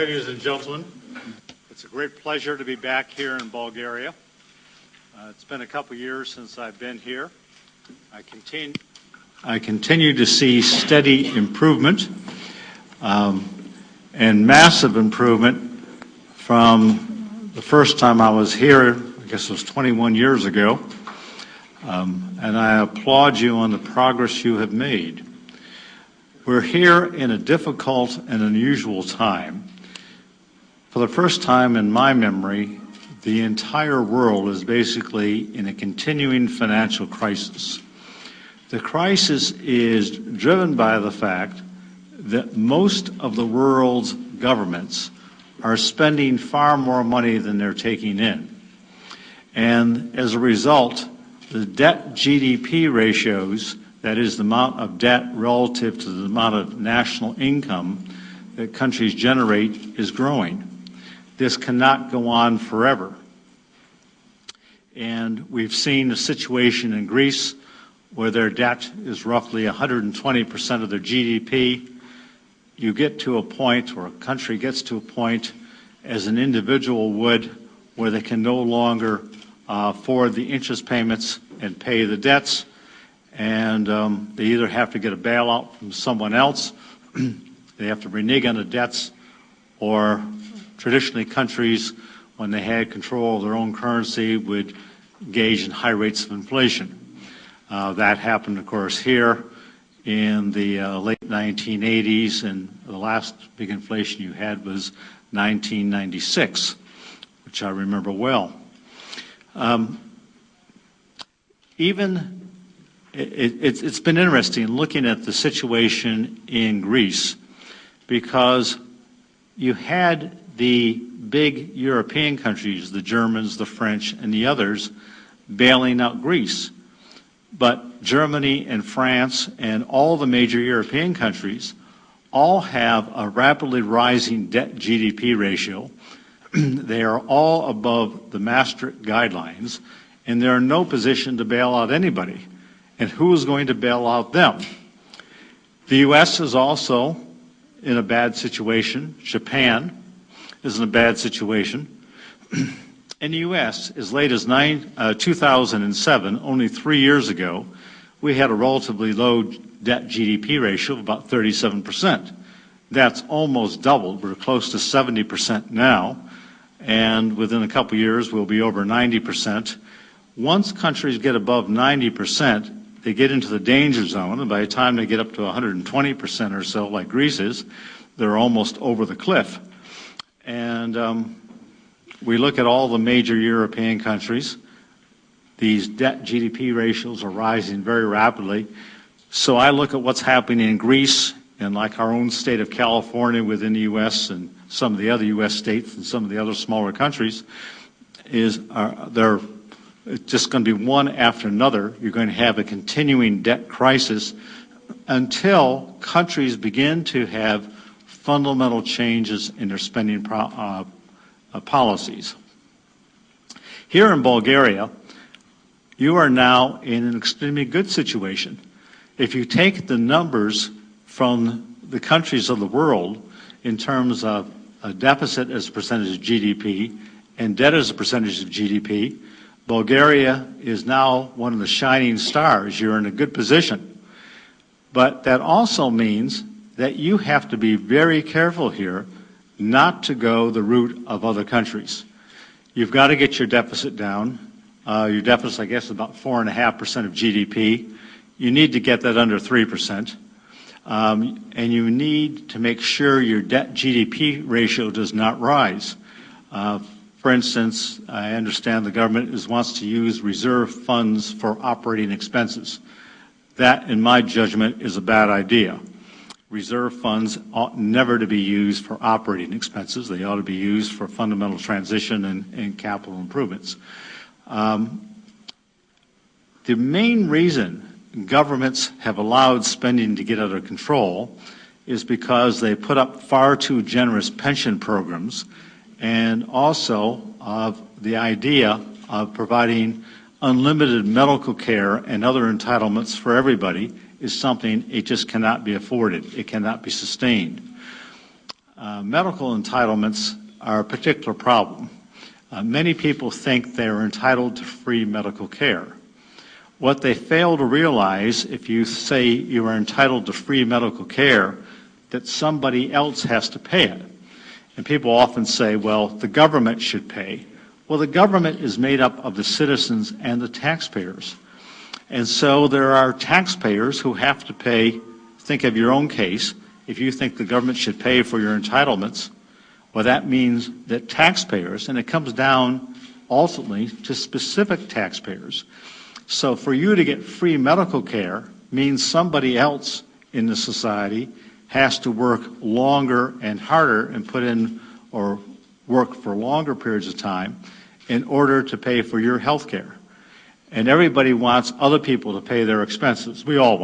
Ladies and gentlemen, it's a great pleasure to be back here in Bulgaria. It's been a couple years since I've been here. I continue to see steady improvement and massive improvement from the first time I was here, I guess it was 21 years ago, and I applaud you on the progress you have made. We're here in a difficult and unusual time. For the first time in my memory, the entire world is basically in a continuing financial crisis. The crisis is driven by the fact that most of the world's governments are spending far more money than they're taking in. And as a result, the debt GDP ratios, that is the amount of debt relative to the amount of national income that countries generate, is growing. This cannot go on forever. And we've seen a situation in Greece where their debt is roughly 120% of their GDP. You get to a point, or a country gets to a point, as an individual would, where they can no longer afford the interest payments and pay the debts, and they either have to get a bailout from someone else, they have to renege on the debts, or traditionally countries, when they had control of their own currency, would engage in high rates of inflation. That happened, of course, here in the late 1980s, and the last big inflation you had was 1996, which I remember well. It's been interesting looking at the situation in Greece, because you had the big European countries, the Germans, the French, and the others, bailing out Greece. But Germany and France and all the major European countries all have a rapidly rising debt GDP ratio. They are all above the Maastricht guidelines, and they're in no position to bail out anybody. And who is going to bail out them? The U.S. is also in a bad situation. Japan is in a bad situation. In the U.S., as late as 2007, only 3 years ago, we had a relatively low debt GDP ratio of about 37%. That's almost doubled. We're close to 70% now, and within a couple years, we'll be over 90%. Once countries get above 90%, they get into the danger zone, and by the time they get up to 120% or so, like Greece is, they're almost over the cliff. And we look at all the major European countries. These debt GDP ratios are rising very rapidly. So I look at what's happening in Greece, and like our own state of California within the U.S. and some of the other U.S. states and some of the other smaller countries, they're just going to be one after another. You're going to have a continuing debt crisis until countries begin to have fundamental changes in their spending policies. Here in Bulgaria, you are now in an extremely good situation. If you take the numbers from the countries of the world in terms of a deficit as a percentage of GDP and debt as a percentage of GDP, Bulgaria is now one of the shining stars. You're in a good position. But that also means that you have to be very careful here not to go the route of other countries. You've got to get your deficit down. Your deficit, I guess, is about 4.5% of GDP. You need to get that under 3%. And you need to make sure your debt GDP ratio does not rise. For instance, I understand the government wants to use reserve funds for operating expenses. That, in my judgment, is a bad idea. Reserve funds ought never to be used for operating expenses. They ought to be used for fundamental transition and capital improvements. The main reason governments have allowed spending to get out of control is because they put up far too generous pension programs, and also of the idea of providing unlimited medical care and other entitlements for everybody is something it just cannot be afforded. It cannot be sustained. Medical entitlements are a particular problem. Many people think they are entitled to free medical care. What they fail to realize, if you say you are entitled to free medical care, that somebody else has to pay it. And people often say, well, the government should pay. Well, the government is made up of the citizens and the taxpayers. And so there are taxpayers who have to pay. Think of your own case. If you think the government should pay for your entitlements, well, that means that taxpayers, and it comes down ultimately to specific taxpayers. So for you to get free medical care means somebody else in the society has to work longer and harder and put in or work for longer periods of time in order to pay for your health care. And everybody wants other people to pay their expenses. We all want